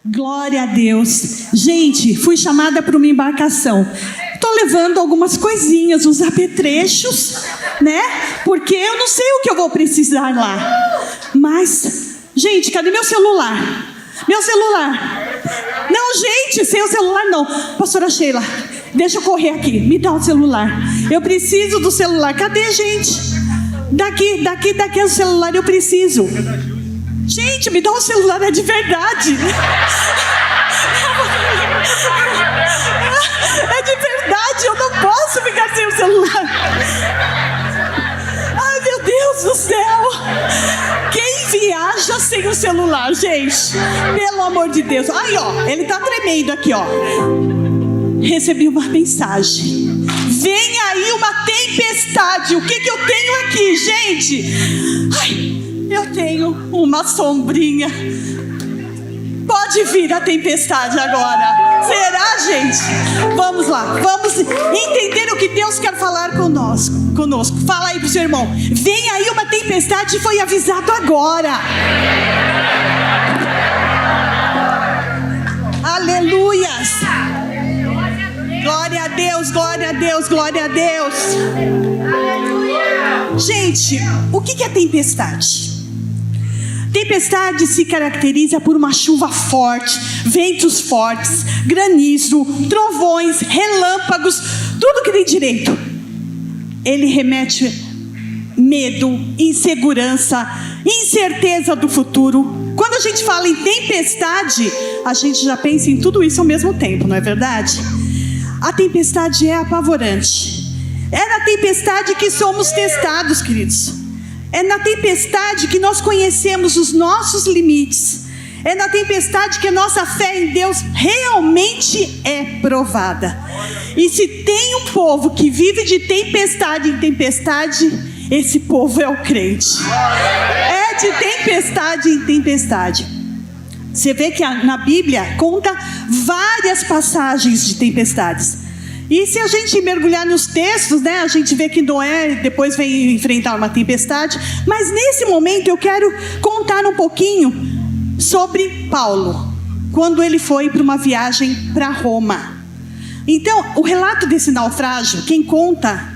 Glória a Deus. Gente, fui chamada para uma embarcação. Estou levando algumas coisinhas, uns apetrechos, né? Porque eu não sei o que eu vou precisar lá. Mas, gente, cadê meu celular? Meu celular. Não, gente, sem o celular não. Pastora Sheila, deixa eu correr aqui. Me dá o celular. Eu preciso do celular. Cadê, gente? Daqui é o celular, eu preciso. Gente, me dá um celular, é de verdade. É de verdade, eu não posso ficar sem o celular. Ai, meu Deus do céu. Quem viaja sem o celular, gente? Pelo amor de Deus. Aí, ó, ele tá tremendo aqui, ó. Recebi uma mensagem. Vem aí uma tempestade. O que eu tenho aqui, gente? Ai, eu tenho uma sombrinha. Pode vir a tempestade agora. Será, gente? Vamos lá. Vamos entender o que Deus quer falar conosco. Fala aí pro seu irmão. Vem aí uma tempestade, foi avisado agora. Aleluias. Glória a Deus, glória a Deus, glória a Deus. Gente, o que é tempestade? Tempestade se caracteriza por uma chuva forte, ventos fortes, granizo, trovões, relâmpagos, tudo que tem direito. Ele remete medo, insegurança, incerteza do futuro. Quando a gente fala em tempestade, a gente já pensa em tudo isso ao mesmo tempo, não é verdade? A tempestade é apavorante. É na tempestade que somos testados, queridos. É na tempestade que nós conhecemos os nossos limites. É na tempestade que a nossa fé em Deus realmente é provada. E se tem um povo que vive de tempestade em tempestade, esse povo é o crente. É de tempestade em tempestade. Você vê que na Bíblia conta várias passagens de tempestades. E se a gente mergulhar nos textos, né, a gente vê que Noé depois vem enfrentar uma tempestade. Mas nesse momento eu quero contar um pouquinho sobre Paulo, quando ele foi para uma viagem para Roma. Então, o relato desse naufrágio, quem conta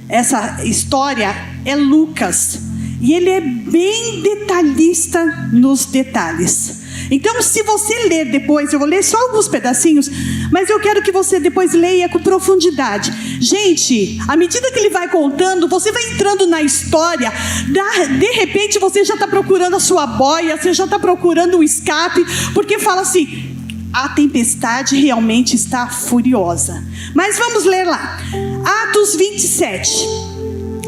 essa história é Lucas. E ele é bem detalhista nos detalhes. Então, se você ler depois, eu vou ler só alguns pedacinhos, mas eu quero que você depois leia com profundidade. Gente, à medida que ele vai contando, você vai entrando na história, de repente você já está procurando a sua boia, você já está procurando um escape, porque fala assim, a tempestade realmente está furiosa. Mas vamos ler lá, Atos 27,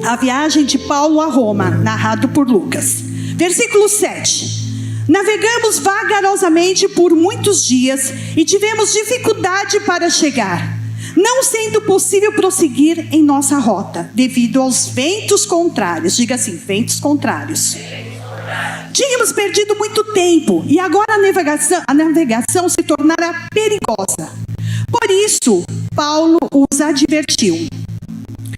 a viagem de Paulo a Roma, narrado por Lucas. Versículo 7. Navegamos vagarosamente por muitos dias e tivemos dificuldade para chegar, não sendo possível prosseguir em nossa rota, devido aos ventos contrários. Diga assim, ventos contrários. Tínhamos perdido muito tempo e agora a navegação se tornara perigosa. Por isso, Paulo os advertiu.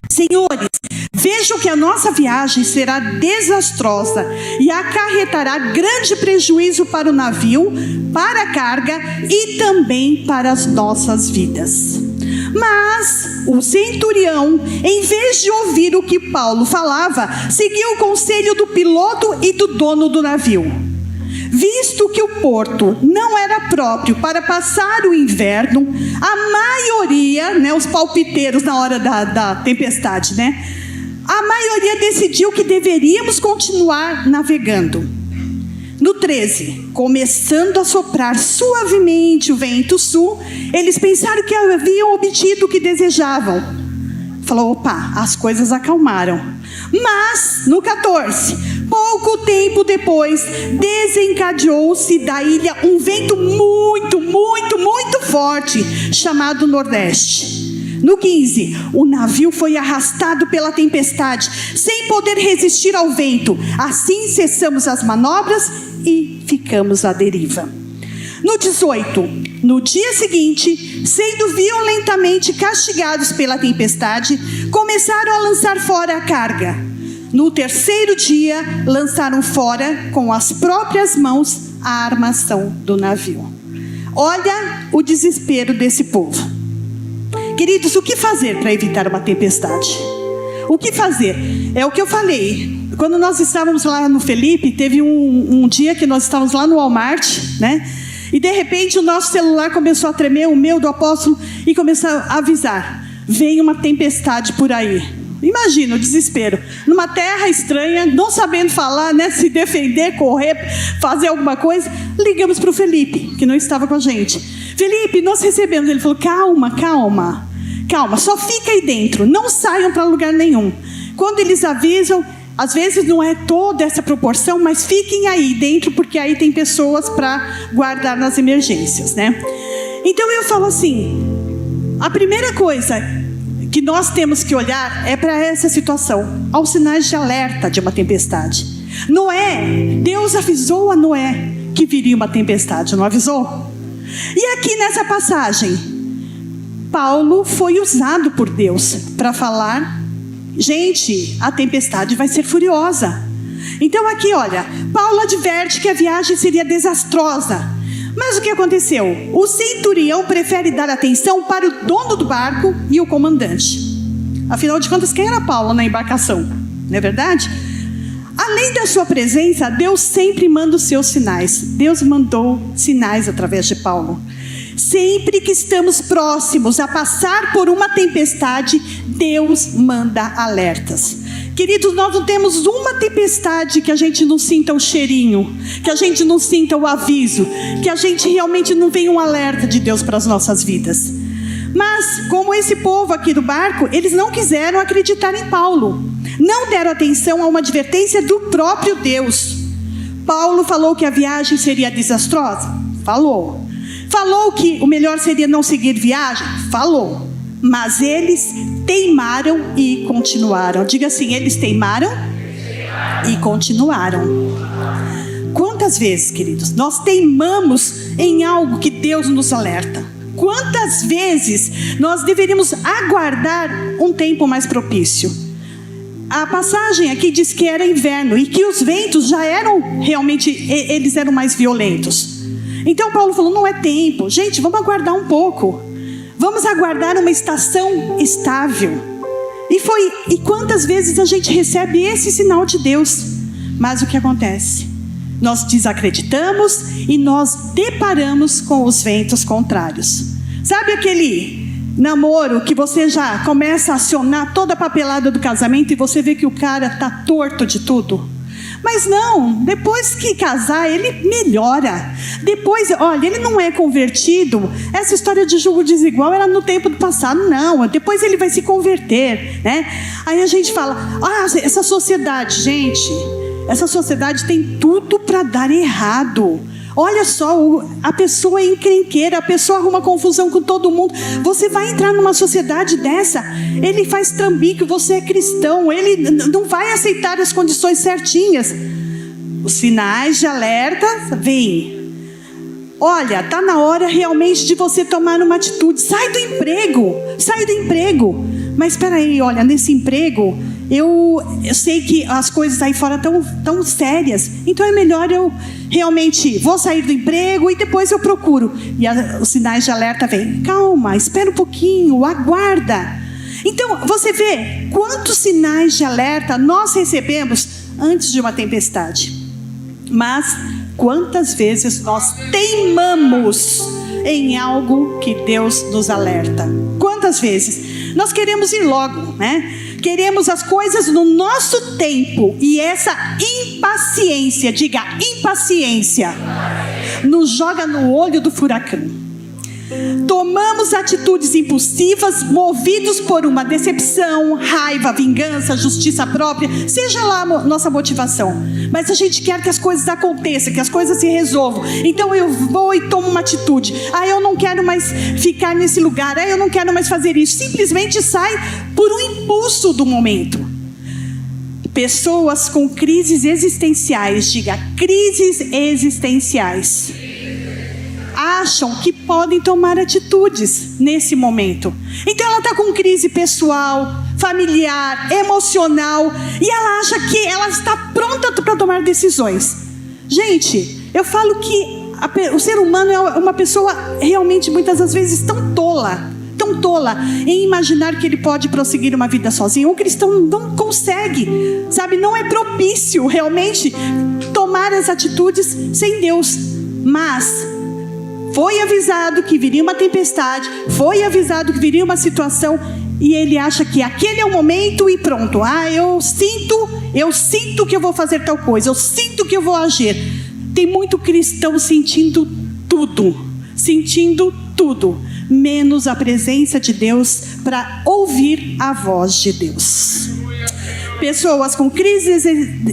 Senhores, vejam que a nossa viagem será desastrosa e acarretará grande prejuízo para o navio, para a carga e também para as nossas vidas. Mas o centurião, em vez de ouvir o que Paulo falava, seguiu o conselho do piloto e do dono do navio. Visto que o porto não era próprio para passar o inverno, a maioria, né, os palpiteiros na hora da tempestade, né, a maioria decidiu que deveríamos continuar navegando. No 13, começando a soprar suavemente o vento sul, eles pensaram que haviam obtido o que desejavam. Falou, opa, as coisas acalmaram. Mas, no 14, pouco tempo depois, desencadeou-se da ilha um vento muito, muito, muito forte, chamado Nordeste. No 15, o navio foi arrastado pela tempestade, sem poder resistir ao vento. Assim cessamos as manobras e ficamos à deriva. No 18, no dia seguinte, sendo violentamente castigados pela tempestade, começaram a lançar fora a carga. No terceiro dia, lançaram fora com as próprias mãos a armação do navio. Olha o desespero desse povo. Queridos, o que fazer para evitar uma tempestade? O que fazer? É o que eu falei. Quando nós estávamos lá no Felipe, teve um dia que nós estávamos lá no Walmart, né? E de repente o nosso celular começou a tremer, o meu, do apóstolo, e começou a avisar: vem uma tempestade por aí. Imagina o desespero. Numa terra estranha, não sabendo falar, né? Se defender, correr, fazer alguma coisa. Ligamos para o Felipe, que não estava com a gente. Felipe, nós recebemos. Ele falou: calma, calma, calma, só fica aí dentro, não saiam para lugar nenhum. Quando eles avisam, às vezes não é toda essa proporção, mas fiquem aí dentro, porque aí tem pessoas para guardar nas emergências, né? Então eu falo assim, a primeira coisa que nós temos que olhar é para essa situação, aos sinais de alerta de uma tempestade. Noé, Deus avisou a Noé que viria uma tempestade, não avisou? E aqui nessa passagem, Paulo foi usado por Deus para falar: gente, a tempestade vai ser furiosa. Então aqui, olha, Paulo adverte que a viagem seria desastrosa. Mas o que aconteceu? O centurião prefere dar atenção para o dono do barco e o comandante. Afinal de contas, quem era Paulo na embarcação? Não é verdade? Além da sua presença, Deus sempre manda os seus sinais. Deus mandou sinais através de Paulo. Sempre que estamos próximos a passar por uma tempestade, Deus manda alertas. Queridos, nós não temos uma tempestade que a gente não sinta o cheirinho, que a gente não sinta o aviso, que a gente realmente não venha um alerta de Deus para as nossas vidas. Mas, como esse povo aqui do barco, eles não quiseram acreditar em Paulo. Não deram atenção a uma advertência do próprio Deus. Paulo falou que a viagem seria desastrosa? Falou. Falou que o melhor seria não seguir viagem? Falou. Mas eles teimaram e continuaram. Diga assim: eles teimaram e continuaram. Quantas vezes, queridos, nós teimamos em algo que Deus nos alerta? Quantas vezes nós deveríamos aguardar um tempo mais propício? A passagem aqui diz que era inverno e que os ventos já eram realmente, eles eram mais violentos. Então Paulo falou: não é tempo, gente, vamos aguardar um pouco. Vamos aguardar uma estação estável. E quantas vezes a gente recebe esse sinal de Deus? Mas o que acontece? Nós desacreditamos e nós deparamos com os ventos contrários. Sabe aquele namoro que você já começa a acionar toda a papelada do casamento e você vê que o cara está torto de tudo? Mas não, depois que casar, ele melhora. Depois, olha, ele não é convertido. Essa história de julgo desigual era no tempo do passado, não. Depois ele vai se converter, né? Aí a gente fala: essa sociedade, gente, essa sociedade tem tudo para dar errado. Olha só, a pessoa é encrenqueira, a pessoa arruma confusão com todo mundo. Você vai entrar numa sociedade dessa, ele faz trambique, você é cristão, ele não vai aceitar as condições certinhas. Os sinais de alerta vêm. Olha, está na hora realmente de você tomar uma atitude. Sai do emprego. Mas espera aí, olha, nesse emprego, eu sei que as coisas aí fora estão tão sérias. Então é melhor eu realmente vou sair do emprego e depois eu procuro. E os sinais de alerta vêm. Calma, espera um pouquinho, aguarda. Então você vê quantos sinais de alerta nós recebemos antes de uma tempestade. Mas quantas vezes nós teimamos em algo que Deus nos alerta? Quantas vezes? Nós queremos ir logo, né? Queremos as coisas no nosso tempo. E essa impaciência, diga impaciência, nos joga no olho do furacão. Tomamos atitudes impulsivas, movidos por uma decepção, raiva, vingança, justiça própria, seja lá a nossa motivação. Mas a gente quer que as coisas aconteçam, que as coisas se resolvam. Então eu vou e tomo uma atitude. Eu não quero mais ficar nesse lugar. Eu não quero mais fazer isso. Simplesmente sai por um impulso do momento. Pessoas com crises existenciais, diga crises existenciais, acham que podem tomar atitudes nesse momento. Então ela está com crise pessoal, familiar, emocional, e ela acha que ela está pronta para tomar decisões. Gente, eu falo que o ser humano é uma pessoa realmente muitas das vezes tão tola em imaginar que ele pode prosseguir uma vida sozinho. Um cristão não consegue, sabe? Não é propício realmente tomar as atitudes sem Deus. Mas foi avisado que viria uma tempestade, foi avisado que viria uma situação, e ele acha que aquele é o momento e pronto. Eu sinto que eu vou fazer tal coisa, eu sinto que eu vou agir. Tem muito cristão sentindo tudo, menos a presença de Deus para ouvir a voz de Deus. Pessoas com crises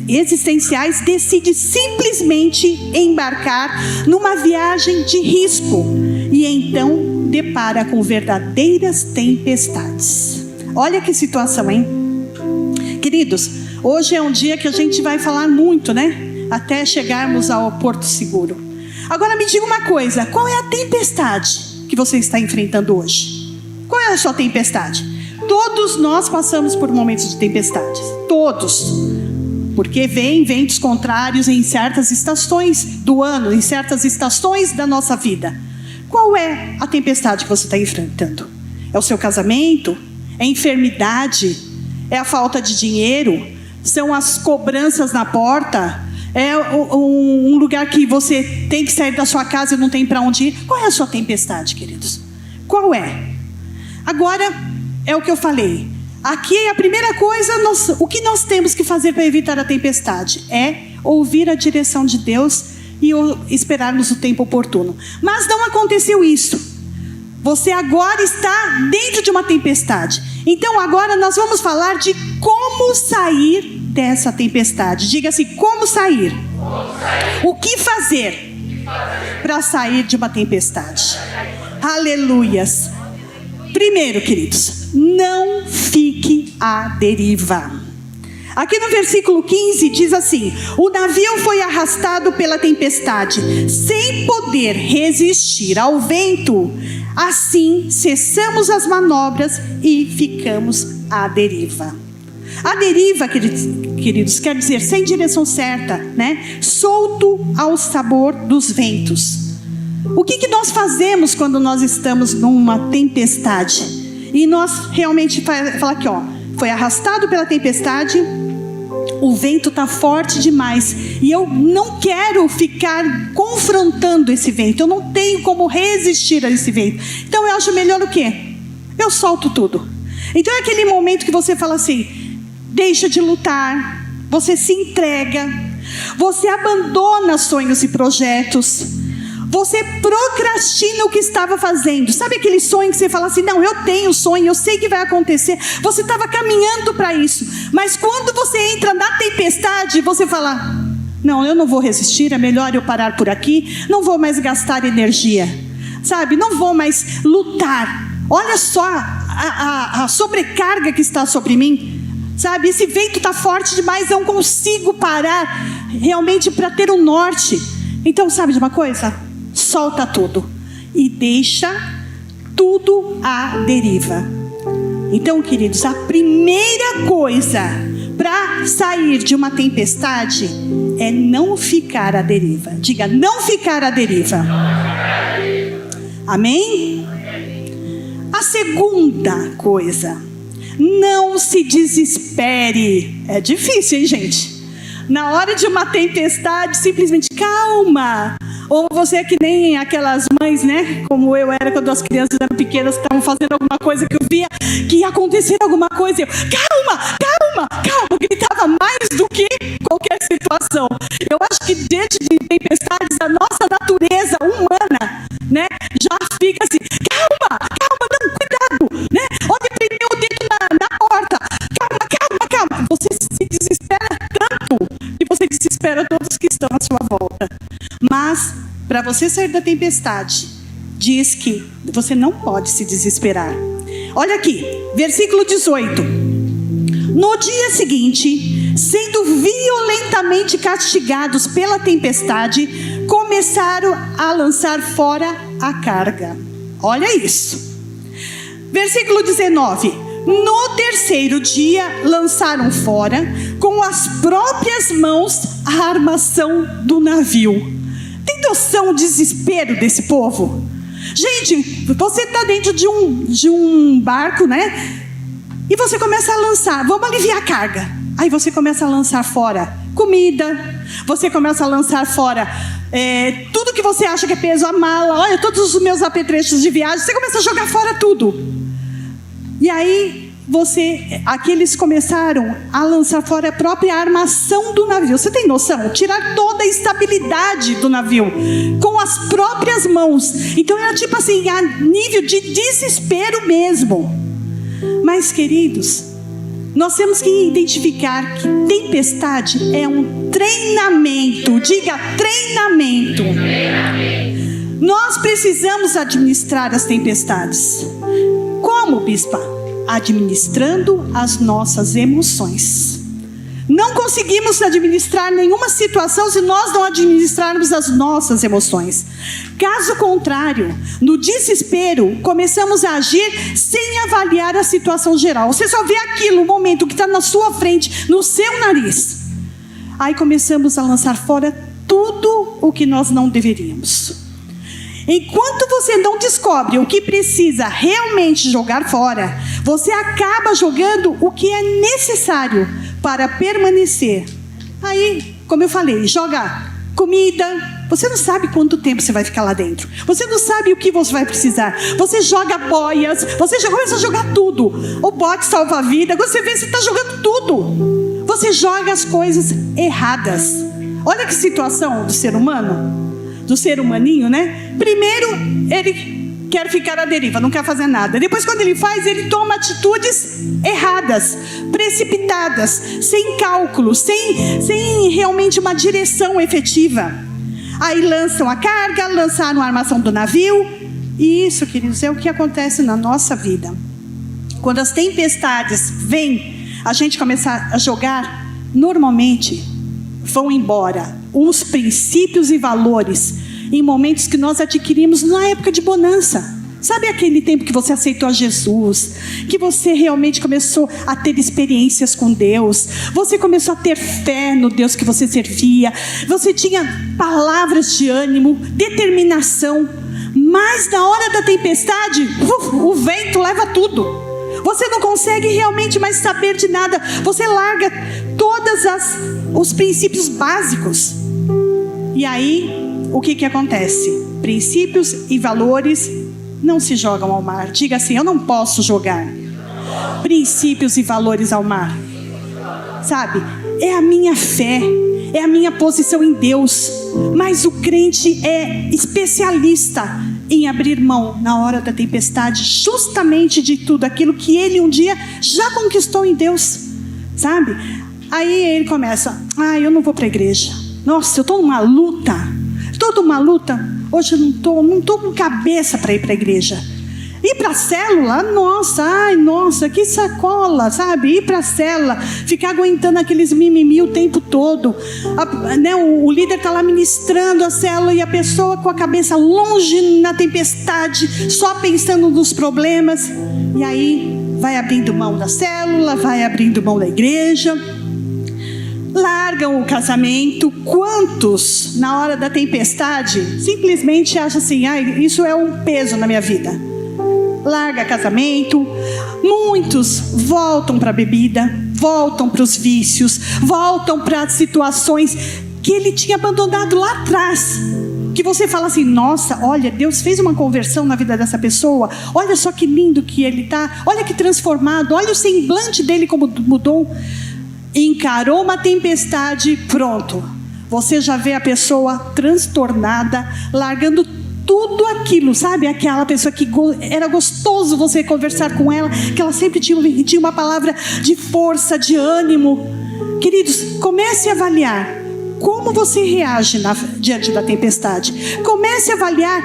existenciais decidem simplesmente embarcar numa viagem de risco e então depara com verdadeiras tempestades. Olha que situação, hein? Queridos, hoje é um dia que a gente vai falar muito, né? Até chegarmos ao Porto Seguro. Agora me diga uma coisa, qual é a tempestade que você está enfrentando hoje? Qual é a sua tempestade? Todos nós passamos por momentos de tempestades, todos, porque vêm ventos contrários em certas estações do ano, em certas estações da nossa vida. Qual é a tempestade que você está enfrentando? É o seu casamento? É a enfermidade? É a falta de dinheiro? São as cobranças na porta? É um lugar que você tem que sair da sua casa e não tem para onde ir? Qual é a sua tempestade, queridos? Qual é? Agora, é o que eu falei. Aqui a primeira coisa, o que nós temos que fazer para evitar a tempestade? É ouvir a direção de Deus e esperarmos o tempo oportuno. Mas não aconteceu isso. Você agora está dentro de uma tempestade. Então agora nós vamos falar de como sair dessa tempestade. Diga assim, como sair? O que fazer para sair de uma tempestade? Aleluias. Primeiro, queridos, não fique à deriva. Aqui no versículo 15 diz assim: o navio foi arrastado pela tempestade, sem poder resistir ao vento. Assim, cessamos as manobras e ficamos à deriva. A deriva, queridos, quer dizer sem direção certa, né? Solto ao sabor dos ventos. O que nós fazemos quando nós estamos numa tempestade? E nós realmente fala aqui, foi arrastado pela tempestade, o vento está forte demais e eu não quero ficar confrontando esse vento, eu não tenho como resistir a esse vento. Então eu acho melhor o quê? Eu solto tudo. Então é aquele momento que você fala assim, deixa de lutar, você se entrega, você abandona sonhos e projetos, você procrastina o que estava fazendo. Sabe aquele sonho que você fala assim, não, eu tenho sonho, eu sei que vai acontecer. Você estava caminhando para isso. Mas quando você entra na tempestade, você fala, não, eu não vou resistir, é melhor eu parar por aqui. Não vou mais gastar energia, sabe? Não vou mais lutar. Olha só a sobrecarga que está sobre mim, sabe? Esse vento está forte demais, eu não consigo parar realmente para ter um norte. Então, sabe de uma coisa? Solta tudo e deixa tudo à deriva. Então, queridos, a primeira coisa para sair de uma tempestade é não ficar à deriva. Diga, não ficar à deriva. Amém? A segunda coisa, não se desespere. É difícil, hein, gente? Na hora de uma tempestade, simplesmente calma. Ou você é que nem aquelas mães, né? Como eu era quando as crianças eram pequenas, que estavam fazendo alguma coisa que eu via que ia acontecer alguma coisa. Eu, calma, gritava mais do que qualquer situação. Eu acho que diante de tempestades, a nossa natureza humana, né? Já fica assim, calma, não, cuidado, né? Olha, prendeu o dedo na porta. Calma. Você se desespera tanto que você desespera todos que estão à sua volta. Mas, para você sair da tempestade, diz que você não pode se desesperar. Olha aqui, versículo 18. No dia seguinte, sendo violentamente castigados pela tempestade, começaram a lançar fora a carga. Olha isso. Versículo 19. No terceiro dia, lançaram fora, com as próprias mãos, a armação do navio. Tem noção do desespero desse povo? Gente, você está dentro de um barco, né? E você começa a lançar, vamos aliviar a carga. Aí você começa a lançar fora comida, você começa a lançar fora tudo que você acha que é peso, a mala, olha, todos os meus apetrechos de viagem, você começa a jogar fora tudo. E aí, aqueles começaram a lançar fora a própria armação do navio. Você tem noção? Tirar toda a estabilidade do navio com as próprias mãos. Então era tipo assim, a nível de desespero mesmo. Mas, queridos, nós temos que identificar que tempestade é um treinamento. Diga, treinamento. Nós precisamos administrar as tempestades. Como, bispa? Administrando as nossas emoções. Não conseguimos administrar nenhuma situação se nós não administrarmos as nossas emoções. Caso contrário, no desespero, começamos a agir sem avaliar a situação geral. Você só vê aquilo, o momento que está na sua frente, no seu nariz. Aí começamos a lançar fora tudo o que nós não deveríamos. Enquanto você não descobre o que precisa realmente jogar fora, você acaba jogando o que é necessário para permanecer. Aí, como eu falei, joga comida. Você não sabe quanto tempo você vai ficar lá dentro. Você não sabe o que você vai precisar. Você joga boias, você já começa a jogar tudo. O bote salva-vida, você vê, você está jogando tudo. Você joga as coisas erradas. Olha que situação do ser humano. Do ser humaninho, né? Primeiro, ele quer ficar à deriva, não quer fazer nada. Depois, quando ele faz, ele toma atitudes erradas, precipitadas, sem cálculo, sem realmente uma direção efetiva. Aí lançam a carga, lançaram a armação do navio. E isso, queridos, é o que acontece na nossa vida. Quando as tempestades vêm, a gente começa a jogar, normalmente vão embora os princípios e valores em momentos que nós adquirimos na época de bonança. Sabe aquele tempo que você aceitou a Jesus, que você realmente começou a ter experiências com Deus, você começou a ter fé no Deus que você servia, você tinha palavras de ânimo, determinação, mas na hora da tempestade, o vento leva tudo. Você não consegue realmente mais saber de nada. Você larga todos os princípios básicos. E aí, o que acontece? Princípios e valores não se jogam ao mar. Diga assim, eu não posso jogar princípios e valores ao mar. Sabe? É a minha fé, é a minha posição em Deus. Mas o crente é especialista em abrir mão na hora da tempestade, justamente de tudo aquilo que ele um dia já conquistou em Deus, sabe? Aí ele começa, eu não vou para a igreja, nossa, eu estou numa luta, hoje eu não estou com cabeça para ir para a igreja. Ir para a célula, nossa, que sacola, sabe? Ir para a célula, ficar aguentando aqueles mimimi o tempo todo. O líder está lá ministrando a célula e a pessoa com a cabeça longe na tempestade, só pensando nos problemas. E aí vai abrindo mão da célula, vai abrindo mão da igreja. Largam o casamento. Quantos, na hora da tempestade, simplesmente acham assim, isso é um peso na minha vida? Larga casamento. Muitos voltam para a bebida, voltam para os vícios, voltam para as situações que ele tinha abandonado lá atrás. Que você fala assim, nossa, olha, Deus fez uma conversão na vida dessa pessoa, olha só que lindo que ele está, olha que transformado, olha o semblante dele como mudou. Encarou uma tempestade, pronto, você já vê a pessoa transtornada, largando tudo aquilo, sabe? Aquela pessoa que era gostoso você conversar com ela, que ela sempre tinha uma palavra de força, de ânimo. Queridos, comece a avaliar como você reage diante da tempestade. Comece a avaliar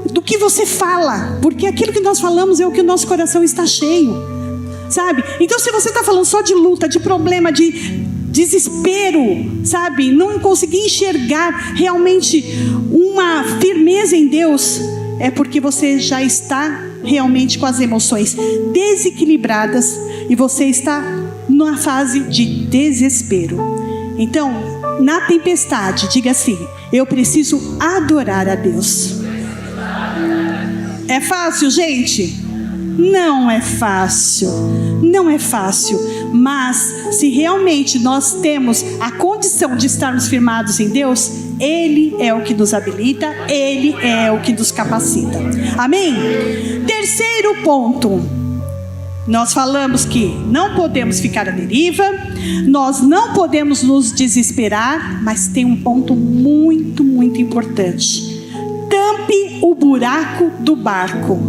do que você fala, porque aquilo que nós falamos é o que o nosso coração está cheio, sabe? Então, se você está falando só de luta, de problema, de desespero, sabe? Não conseguir enxergar realmente uma firmeza em Deus, é porque você já está realmente com as emoções desequilibradas e você está numa fase de desespero. Então, na tempestade, diga assim: eu preciso adorar a Deus. É fácil, gente? Não é fácil. Não é fácil. Mas, se realmente nós temos a condição de estarmos firmados em Deus, Ele é o que nos habilita, Ele é o que nos capacita. Amém? Terceiro ponto. Nós falamos que não podemos ficar à deriva, nós não podemos nos desesperar, mas tem um ponto muito, muito importante. Tampe o buraco do barco.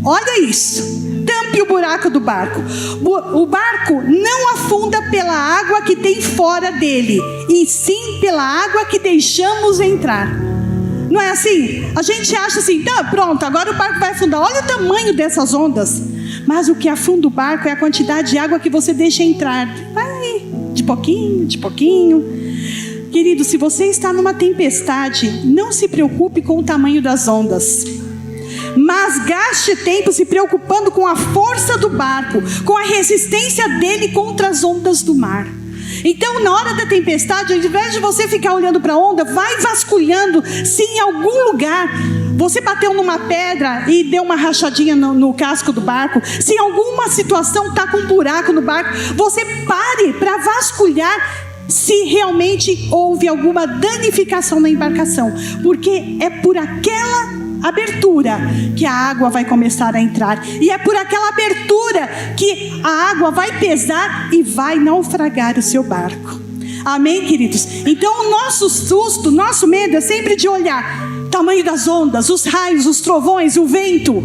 Olha isso. Tampe o buraco do barco. O barco não afunda pela água que tem fora dele, e sim pela água que deixamos entrar. Não é assim? A gente acha assim, tá, pronto, agora o barco vai afundar. Olha o tamanho dessas ondas. Mas o que afunda o barco é a quantidade de água que você deixa entrar. Vai, de pouquinho, de pouquinho. Querido, se você está numa tempestade, não se preocupe com o tamanho das ondas, mas gaste tempo se preocupando com a força do barco, com a resistência dele contra as ondas do mar. Então, na hora da tempestade, ao invés de você ficar olhando para a onda, vai vasculhando se em algum lugar você bateu numa pedra e deu uma rachadinha no casco do barco. Se em alguma situação está com um buraco no barco, você pare para vasculhar se realmente houve alguma danificação na embarcação, porque é por aquela abertura que a água vai começar a entrar, e é por aquela abertura que a água vai pesar e vai naufragar o seu barco. Amém, queridos? Então o nosso susto, nosso medo é sempre de olhar o tamanho das ondas, os raios, os trovões, o vento,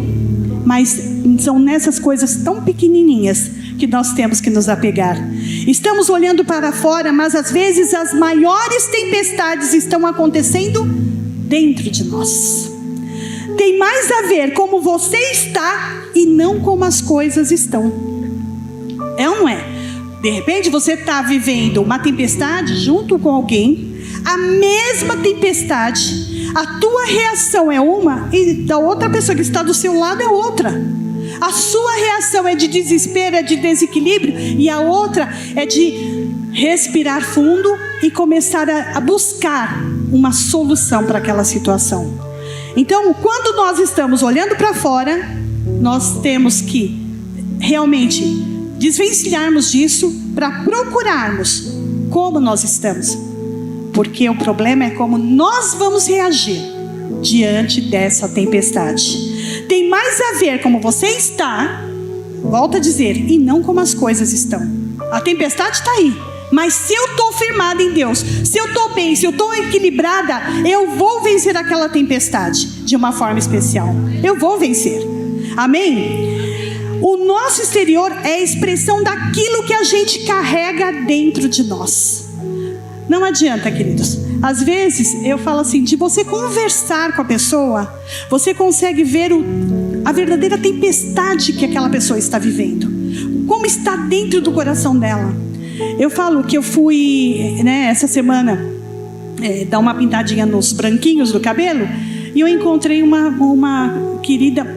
mas são nessas coisas tão pequenininhas que nós temos que nos apegar. Estamos olhando para fora, mas às vezes as maiores tempestades estão acontecendo dentro de nós. Tem mais a ver como você está e não como as coisas estão. É ou não é? De repente você está vivendo uma tempestade junto com alguém, a mesma tempestade, a tua reação é uma e da outra pessoa que está do seu lado é outra. A sua reação é de desespero, é de desequilíbrio, e a outra é de respirar fundo e começar a buscar uma solução para aquela situação. Então, quando nós estamos olhando para fora, nós temos que realmente desvencilharmos disso para procurarmos como nós estamos. Porque o problema é como nós vamos reagir diante dessa tempestade. Tem mais a ver como você está, volto a dizer, e não como as coisas estão. A tempestade está aí, mas se eu estou firmada em Deus, se eu estou bem, se eu estou equilibrada, eu vou vencer aquela tempestade de uma forma especial. Eu vou vencer. Amém? O nosso exterior é a expressão daquilo que a gente carrega dentro de nós. Não adianta, queridos. Às vezes eu falo assim, de você conversar com a pessoa, você consegue ver a verdadeira tempestade que aquela pessoa está vivendo, como está dentro do coração dela. Eu falo que eu fui, essa semana, dar uma pintadinha nos branquinhos do cabelo, e eu encontrei uma querida,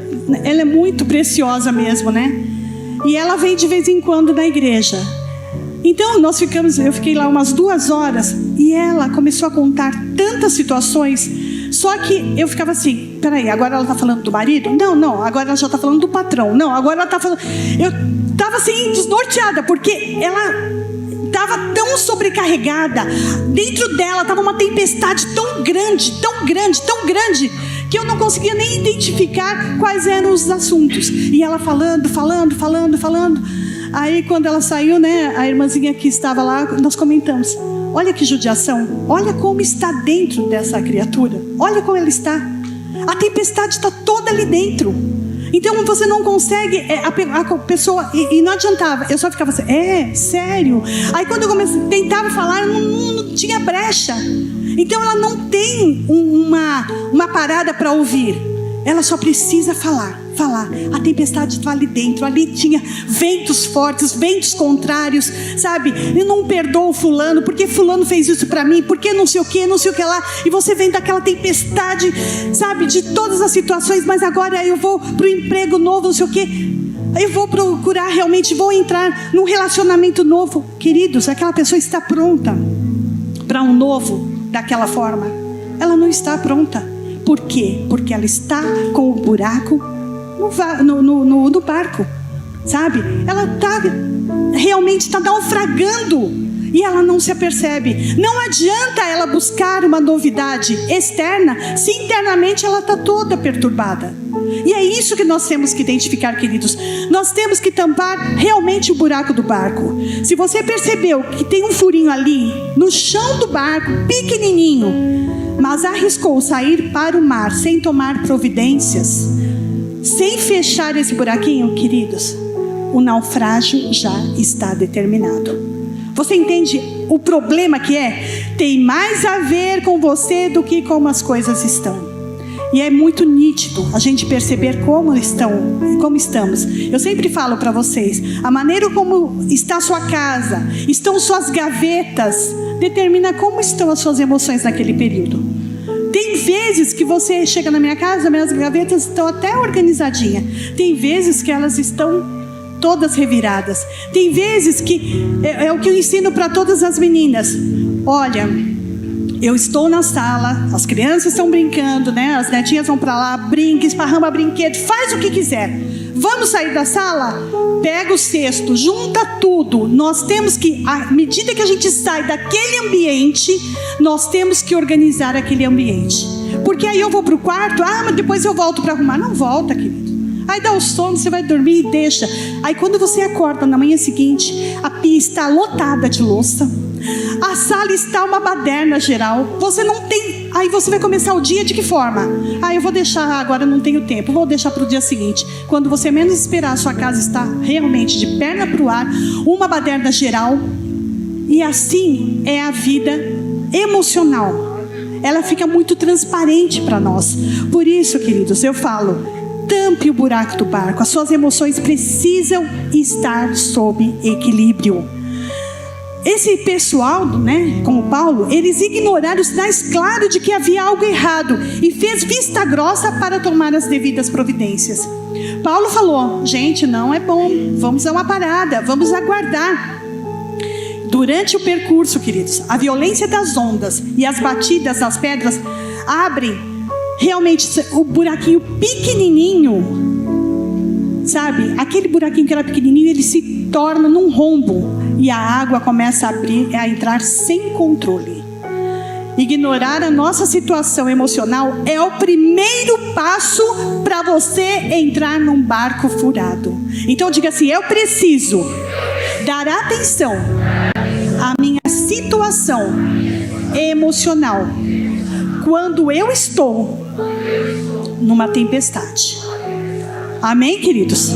ela é muito preciosa mesmo, né? E ela vem de vez em quando na igreja. Então eu fiquei lá umas 2 horas, e ela começou a contar tantas situações, só que eu ficava assim, peraí, agora ela está falando do marido? Não, agora ela já está falando do patrão. Não, agora ela está falando... Eu estava assim, desnorteada, porque ela estava tão sobrecarregada, dentro dela estava uma tempestade tão grande, tão grande, tão grande, que eu não conseguia nem identificar quais eram os assuntos. E ela falando. Aí quando ela saiu, a irmãzinha que estava lá, nós comentamos, olha que judiação, olha como está dentro dessa criatura, olha como ela está, a tempestade está toda ali dentro. Então você não consegue, a pessoa, e não adiantava, eu só ficava assim, sério? Aí quando eu tentava falar, não tinha brecha. Então ela não tem uma parada para ouvir, ela só precisa falar. A tempestade está ali dentro, ali tinha ventos fortes, ventos contrários, sabe? Eu não perdoo fulano, porque fulano fez isso para mim, porque não sei o que lá, e você vem daquela tempestade, sabe, de todas as situações, mas agora eu vou para o emprego novo, não sei o que, eu vou procurar realmente, vou entrar num relacionamento novo. Queridos, aquela pessoa está pronta, para um novo daquela forma? Ela não está pronta. Por quê? Porque ela está com o buraco no barco, sabe? Ela realmente está naufragando e ela não se apercebe. Não adianta ela buscar uma novidade externa se internamente ela está toda perturbada. E é isso que nós temos que identificar, queridos. Nós temos que tampar realmente o buraco do barco. Se você percebeu que tem um furinho ali no chão do barco, pequenininho, mas arriscou sair para o mar sem tomar providências, sem fechar esse buraquinho, queridos, o naufrágio já está determinado. Você entende o problema que é? Tem mais a ver com você do que como as coisas estão. E é muito nítido a gente perceber como estamos. Eu sempre falo para vocês, a maneira como está a sua casa, estão suas gavetas, determina como estão as suas emoções naquele período. Tem vezes que você chega na minha casa, minhas gavetas estão até organizadinhas. Tem vezes que elas estão todas reviradas. Tem vezes que é o que eu ensino para todas as meninas. Olha, eu estou na sala, as crianças estão brincando, né? As netinhas vão para lá, brinca, esparrama brinquedo, faz o que quiser. Vamos sair da sala? Pega o cesto, junta tudo. Nós temos que, à medida que a gente sai daquele ambiente, nós temos que organizar aquele ambiente. Porque aí eu vou para o quarto, mas depois eu volto para arrumar. Não volta, querido. Aí dá o sono, você vai dormir e deixa. Aí quando você acorda na manhã seguinte, a pia está lotada de louça, a sala está uma baderna geral. Você não tem. Aí você vai começar o dia de que forma? Eu vou deixar, agora eu não tenho tempo, vou deixar para o dia seguinte. Quando você menos esperar, a sua casa está realmente de perna para o ar, uma baderna geral. E assim é a vida emocional. Ela fica muito transparente para nós. Por isso, queridos, eu falo, tampe o buraco do barco. As suas emoções precisam estar sob equilíbrio. Esse pessoal, né, como Paulo, eles ignoraram os sinais claros de que havia algo errado e fez vista grossa para tomar as devidas providências. Paulo falou: gente, não é bom, vamos dar uma parada, vamos aguardar. Durante o percurso, queridos, a violência das ondas e as batidas nas pedras abrem realmente o buraquinho pequenininho, sabe? Aquele buraquinho que era pequenininho, ele se torna num rombo e a água começa a entrar sem controle. Ignorar a nossa situação emocional é o primeiro passo para você entrar num barco furado. Então diga assim: eu preciso dar atenção à minha situação emocional quando eu estou numa tempestade. Amém, queridos?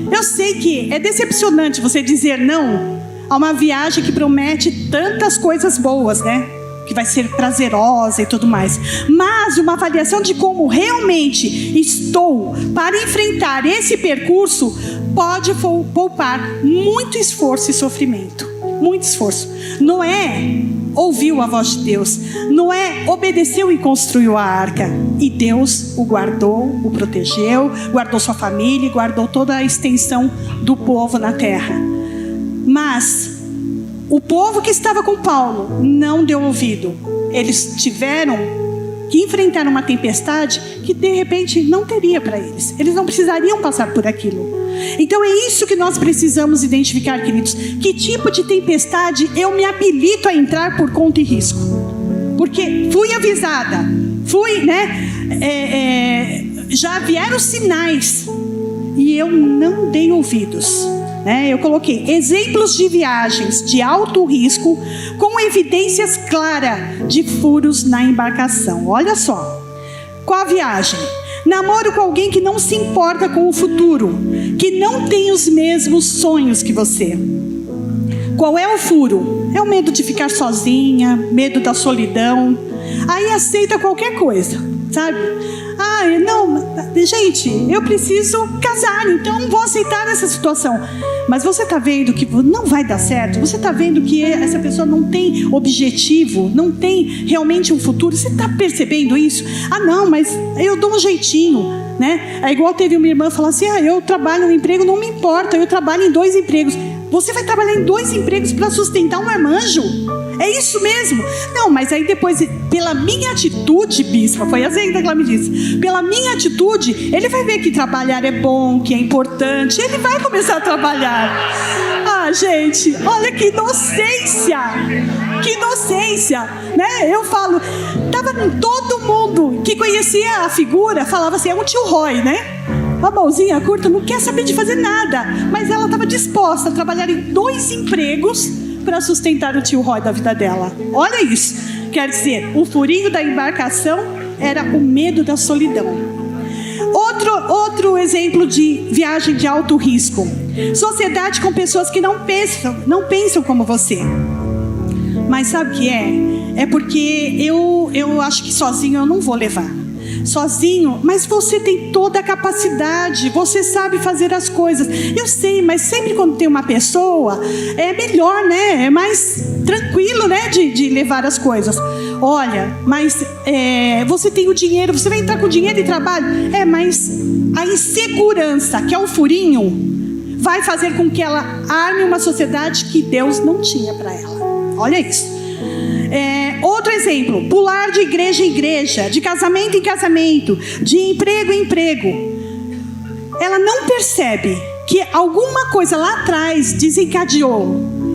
Eu sei que é decepcionante você dizer não a uma viagem que promete tantas coisas boas, né? Que vai ser prazerosa e tudo mais. Mas uma avaliação de como realmente estou para enfrentar esse percurso pode poupar muito esforço e sofrimento. Muito esforço. Noé ouviu a voz de Deus. Noé obedeceu e construiu a arca. E Deus o guardou, o protegeu, guardou sua família e guardou toda a extensão do povo na terra. Mas o povo que estava com Paulo não deu ouvido. Eles tiveram que enfrentar uma tempestade que de repente não teria para eles. Eles não precisariam passar por aquilo. Então é isso que nós precisamos identificar, queridos. Que tipo de tempestade eu me habilito a entrar por conta e risco? Porque fui avisada, já vieram sinais e eu não dei ouvidos. Eu coloquei exemplos de viagens de alto risco com evidências claras de furos na embarcação. Olha só, qual a viagem? Namoro com alguém que não se importa com o futuro, que não tem os mesmos sonhos que você. Qual é o furo? É o medo de ficar sozinha, medo da solidão. Aí aceita qualquer coisa, sabe? Gente, eu preciso casar, então não vou aceitar essa situação. Mas você está vendo que não vai dar certo? Você está vendo que essa pessoa não tem objetivo, não tem realmente um futuro? Você está percebendo isso? Não, mas eu dou um jeitinho, né? É igual teve uma irmã falar assim: eu trabalho num emprego, não me importa, eu trabalho em 2 empregos. Você vai trabalhar em 2 empregos para sustentar um marmanjo? É isso mesmo. Não, mas aí depois, pela minha atitude, bispa, foi assim que ela me disse, pela minha atitude, ele vai ver que trabalhar é bom, que é importante, ele vai começar a trabalhar. Ah, gente, olha que inocência, né? Eu falo, tava todo mundo que conhecia a figura, falava assim, é um tio Roy, né? Uma mãozinha curta, não quer saber de fazer nada, mas ela estava disposta a trabalhar em 2 empregos para sustentar o tio Roy da vida dela. Olha isso, quer dizer, o furinho da embarcação era o medo da solidão. Outro exemplo de viagem de alto risco: sociedade com pessoas que não pensam como você. Mas sabe o que é? É porque eu acho que sozinho eu não vou levar. Sozinho, mas você tem toda a capacidade, você sabe fazer as coisas. Eu sei, mas sempre quando tem uma pessoa, é melhor, né? É mais tranquilo, né? De levar as coisas. Olha, mas você tem o dinheiro, você vai entrar com dinheiro e trabalho. Mas a insegurança, que é o furinho, vai fazer com que ela arme uma sociedade que Deus não tinha para ela. Olha isso. Outro exemplo: pular de igreja em igreja, de casamento em casamento, de emprego em emprego. Ela não percebe que alguma coisa lá atrás desencadeou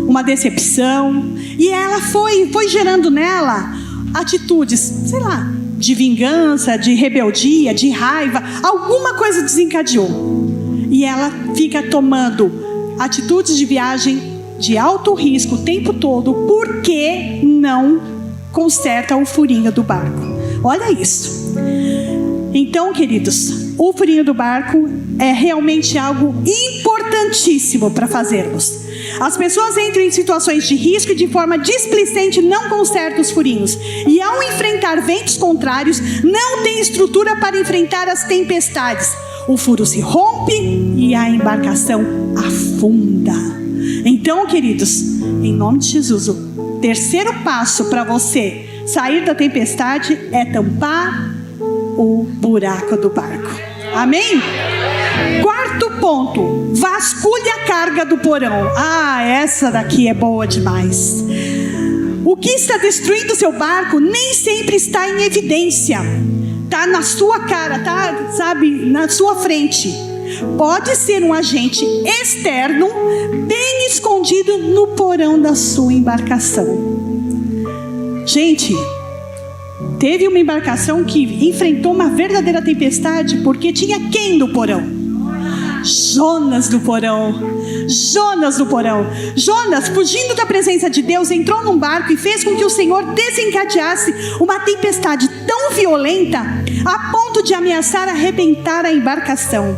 uma decepção, e ela foi gerando nela atitudes, sei lá, de vingança, de rebeldia, de raiva. Alguma coisa desencadeou, e ela fica tomando atitudes de viagem de alto risco o tempo todo, porque não conserta o furinho do barco. Olha isso. Então, queridos, o furinho do barco é realmente algo importantíssimo para fazermos. As pessoas entram em situações de risco e de forma displicente não consertam os furinhos. E ao enfrentar ventos contrários, não tem estrutura para enfrentar as tempestades. O furo se rompe e a embarcação afunda. Então, queridos, em nome de Jesus, o terceiro passo para você sair da tempestade é tampar o buraco do barco. Amém? Quarto ponto: vasculhe a carga do porão. Essa daqui é boa demais. O que está destruindo seu barco nem sempre está em evidência. Está na sua cara, tá, sabe, na sua frente. Pode ser um agente externo, bem escondido no porão da sua embarcação. Gente, teve uma embarcação que enfrentou uma verdadeira tempestade porque tinha quem no porão? Jonas no porão. Jonas, fugindo da presença de Deus, entrou num barco e fez com que o Senhor desencadeasse uma tempestade tão violenta a ponto de ameaçar arrebentar a embarcação.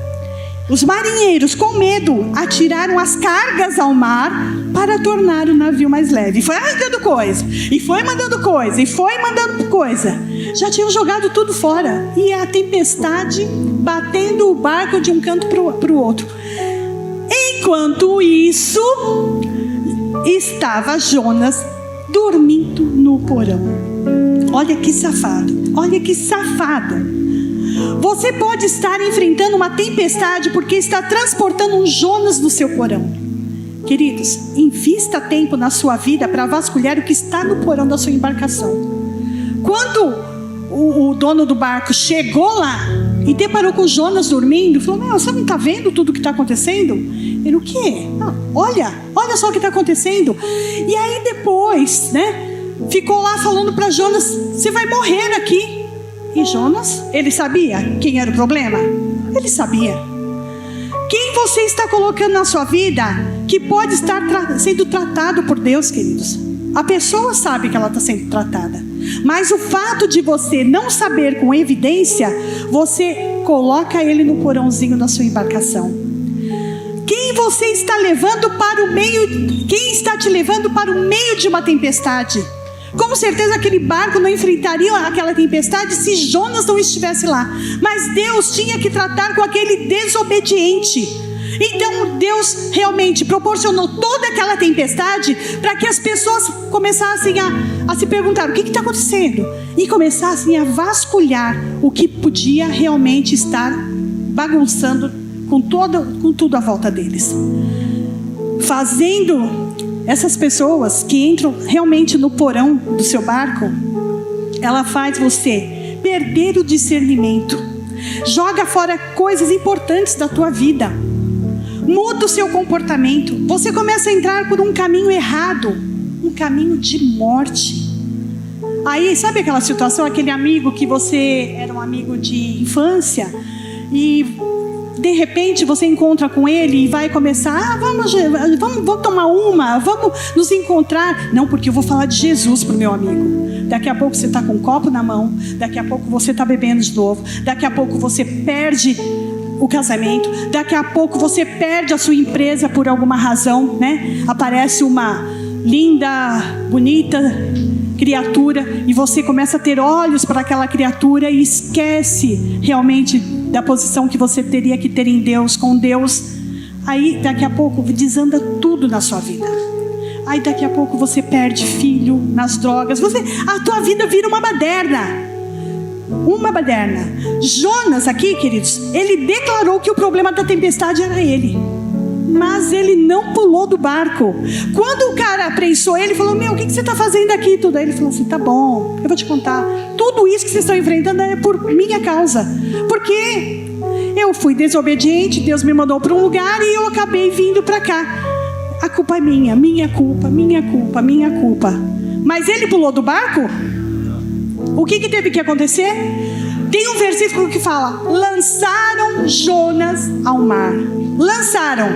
Os marinheiros, com medo, atiraram as cargas ao mar para tornar o navio mais leve. E foi arrancando coisa, e foi mandando coisa. Já tinham jogado tudo fora. E a tempestade batendo o barco de um canto para o outro. Enquanto isso, estava Jonas dormindo no porão. Olha que safado. Você pode estar enfrentando uma tempestade porque está transportando um Jonas no seu porão. Queridos, invista tempo na sua vida para vasculhar o que está no porão da sua embarcação. Quando o dono do barco chegou lá e deparou com Jonas dormindo, falou: você não está vendo tudo o que está acontecendo? Ele: o quê? Olha só o que está acontecendo. E aí depois, ficou lá falando para Jonas: você vai morrer aqui. E Jonas, ele sabia quem era o problema? Ele sabia. Quem você está colocando na sua vida que pode estar sendo tratado por Deus, queridos? A pessoa sabe que ela está sendo tratada, mas o fato de você não saber com evidência, você coloca ele no porãozinho da sua embarcação. Quem você está levando para o meio? Quem está te levando para o meio de uma tempestade? Com certeza aquele barco não enfrentaria aquela tempestade se Jonas não estivesse lá. Mas Deus tinha que tratar com aquele desobediente. Então Deus realmente proporcionou toda aquela tempestade para que as pessoas começassem a se perguntar: o que está acontecendo? E começassem a vasculhar o que podia realmente estar bagunçando com tudo à volta deles. Fazendo essas pessoas que entram realmente no porão do seu barco, ela faz você perder o discernimento, joga fora coisas importantes da tua vida, muda o seu comportamento. Você começa a entrar por um caminho errado, um caminho de morte. Aí, sabe aquela situação, aquele amigo que você era um amigo de infância e de repente você encontra com ele e vai começar, vamos tomar uma, vamos nos encontrar. Não, porque eu vou falar de Jesus para o meu amigo. Daqui a pouco você está com um copo na mão, daqui a pouco você está bebendo de novo, daqui a pouco você perde o casamento, daqui a pouco você perde a sua empresa por alguma razão, né? Aparece uma linda, bonita criatura e você começa a ter olhos para aquela criatura e esquece realmente da posição que você teria que ter em Deus, com Deus. Aí daqui a pouco desanda tudo na sua vida. Aí daqui a pouco você perde filho nas drogas, a tua vida vira uma baderna. Uma baderna. Jonas aqui, queridos, ele declarou que o problema da tempestade era ele, mas ele não pulou do barco. Quando o cara aprensou ele, falou: meu, o que você está fazendo aqui? Tudo. Aí ele falou assim: tá bom, eu vou te contar. Tudo isso que vocês estão enfrentando é por minha causa. Porque eu fui desobediente, Deus me mandou para um lugar e eu acabei vindo para cá. A culpa é minha, minha culpa. Mas ele pulou do barco? O que teve que acontecer? Tem um versículo que fala: lançaram Jonas ao mar. Lançaram.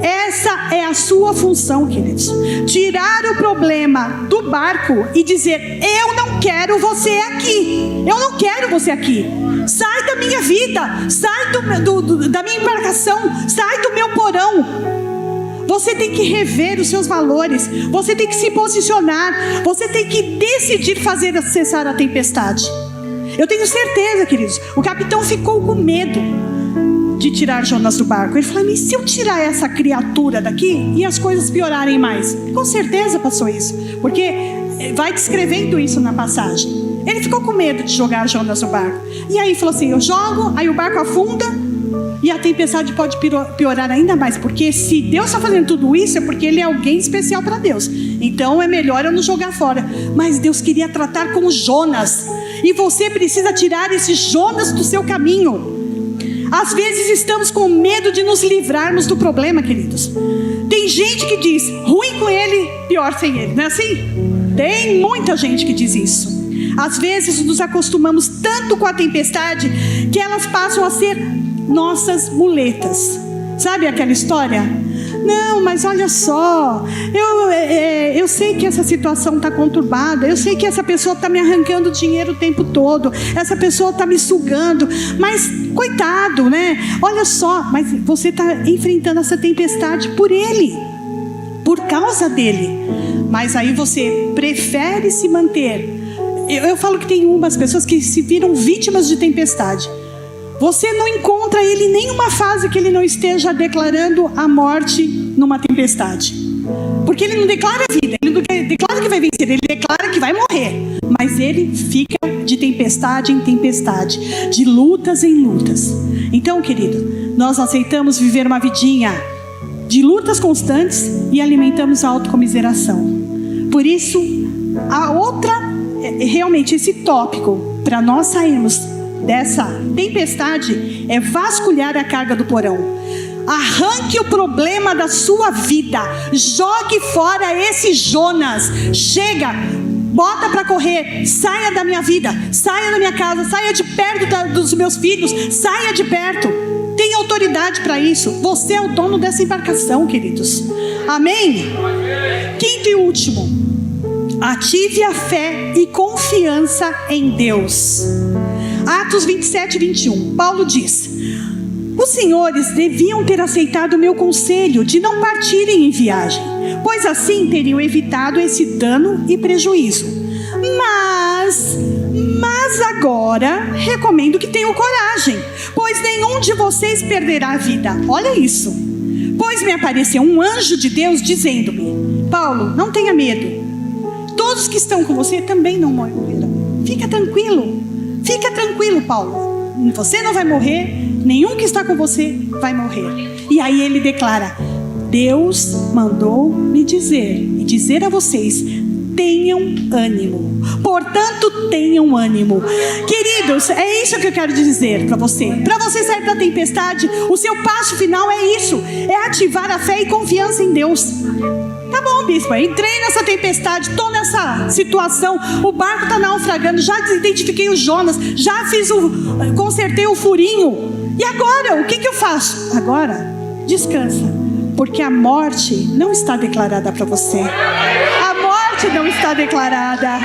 Essa é a sua função, queridos. Tirar o problema do barco e dizer: eu não quero você aqui. Eu não quero você aqui. Sai da minha vida. Sai da minha embarcação. Sai do meu porão. Você tem que rever os seus valores. Você tem que se posicionar. Você tem que decidir fazer cessar a tempestade. Eu tenho certeza, queridos, o capitão ficou com medo de tirar Jonas do barco. Ele falou: e se eu tirar essa criatura daqui e as coisas piorarem mais? Com certeza passou isso, porque vai descrevendo isso na passagem. Ele ficou com medo de jogar Jonas no barco. E aí falou assim: eu jogo, aí o barco afunda e a tempestade pode piorar ainda mais. Porque se Deus está fazendo tudo isso, é porque Ele é alguém especial para Deus. Então é melhor eu não jogar fora. Mas Deus queria tratar com Jonas. E você precisa tirar esse Jonas do seu caminho. Às vezes estamos com medo de nos livrarmos do problema, queridos. Tem gente que diz: ruim com ele, pior sem ele. Não é assim? Tem muita gente que diz isso. Às vezes nos acostumamos tanto com a tempestade que elas passam a ser nossas muletas. Sabe aquela história? Não, mas olha só, eu sei que essa situação está conturbada, eu sei que essa pessoa está me arrancando dinheiro o tempo todo, essa pessoa está me sugando, mas coitado, né? Olha só, mas você está enfrentando essa tempestade por ele, por causa dele. Mas aí você prefere se manter. Eu falo que tem umas pessoas que se viram vítimas de tempestade. Você não encontra ele em nenhuma fase que ele não esteja declarando a morte numa tempestade. Porque ele não declara a vida, ele não declara que vai vencer, ele declara que vai morrer. Mas ele fica de tempestade em tempestade, de lutas em lutas. Então, querido, nós aceitamos viver uma vidinha de lutas constantes e alimentamos a autocomiseração. Por isso, realmente esse tópico para nós sairmos dessa tempestade é vasculhar a carga do porão. Arranque o problema da sua vida, jogue fora esse Jonas. Chega, bota para correr, saia da minha vida, saia da minha casa, saia de perto dos meus filhos, saia de perto. Tem autoridade para isso. Você é o dono dessa embarcação, queridos. Amém? Quinto e último: ative a fé e confiança em Deus. Atos 27 e 21, Paulo diz: os senhores deviam ter aceitado o meu conselho de não partirem em viagem, pois assim teriam evitado esse dano e prejuízo. Mas agora recomendo que tenham coragem, pois nenhum de vocês perderá a vida. Olha isso. Pois me apareceu um anjo de Deus dizendo-me: Paulo, não tenha medo. Todos que estão com você também não morrerão. Fica tranquilo, Paulo. Você não vai morrer, nenhum que está com você vai morrer. E aí ele declara: Deus mandou me dizer e dizer a vocês: tenham ânimo. Portanto, tenham ânimo. Queridos, é isso que eu quero dizer para você. Para você sair da tempestade, o seu passo final é isso: é ativar a fé e confiança em Deus. Tá bom, bispo, entrei nessa tempestade, estou nessa situação, o barco está naufragando, já identifiquei o Jonas, já consertei o furinho. E agora, o que eu faço? Agora, descansa, porque a morte não está declarada para você. A morte não está declarada.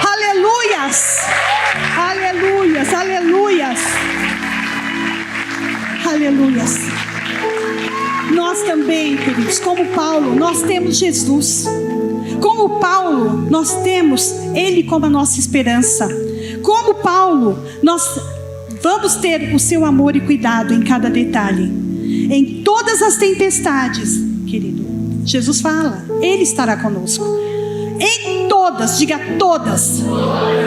Aleluias, aleluias, aleluias, aleluias. Nós também, queridos, como Paulo, nós temos Jesus. Como Paulo, nós temos Ele como a nossa esperança. Como Paulo, nós vamos ter o seu amor e cuidado em cada detalhe. Em todas as tempestades, querido, Jesus fala, Ele estará conosco. Em todas, diga todas.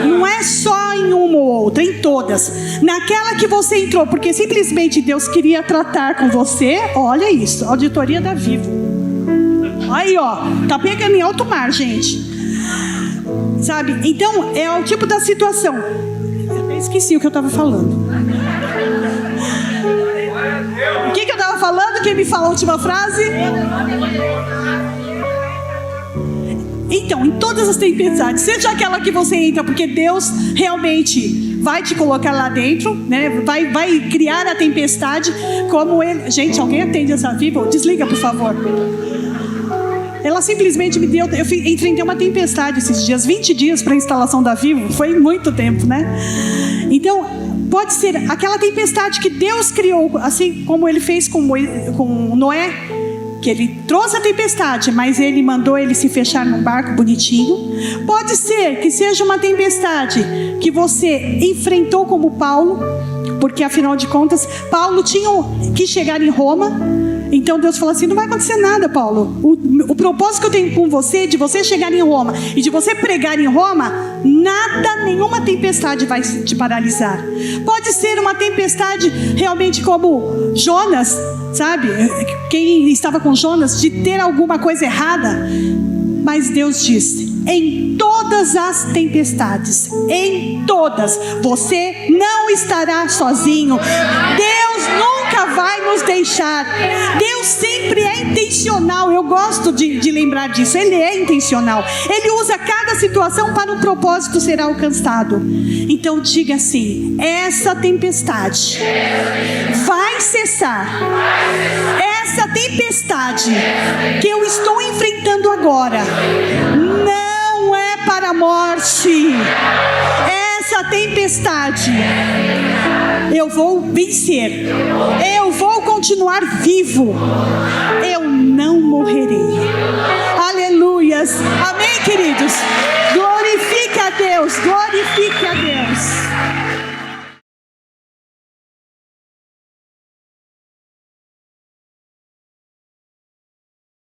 Não é só em uma ou outra, em todas. Naquela que você entrou, porque simplesmente Deus queria tratar com você. Olha isso, auditoria da Vivo. Aí, ó, tá pegando em alto mar, gente. Sabe? Então, é o tipo da situação. Eu esqueci o que eu estava falando. O que eu estava falando? Quem me falou a última frase? Então, em todas as tempestades, seja aquela que você entra, porque Deus realmente vai te colocar lá dentro, né? Vai criar a tempestade, como Ele... Gente, alguém atende essa Vivo? Desliga, por favor. Ela simplesmente me deu... Eu enfrentei uma tempestade esses dias, 20 dias para a instalação da Vivo, foi muito tempo, né? Então, pode ser aquela tempestade que Deus criou, assim como Ele fez com Noé, que Ele trouxe a tempestade, mas Ele mandou ele se fechar num barco bonitinho. Pode ser que seja uma tempestade que você enfrentou como Paulo, porque afinal de contas, Paulo tinha que chegar em Roma. Então Deus falou assim: não vai acontecer nada, Paulo. O propósito que eu tenho com você, de você chegar em Roma e de você pregar em Roma, nada, nenhuma tempestade vai te paralisar. Pode ser uma tempestade realmente como Jonas, sabe? Quem estava com Jonas, de ter alguma coisa errada. Mas Deus disse: em todas as tempestades, em todas, você não estará sozinho. Deus nunca vai nos deixar. Deus sempre é intencional. Eu gosto de lembrar disso. Ele é intencional. Ele usa cada situação para um propósito ser alcançado. Então diga assim: essa tempestade vai cessar. Essa tempestade que eu estou enfrentando agora não é para a morte. Essa tempestade eu vou vencer. Eu vou continuar vivo. Eu não morrerei. Aleluias.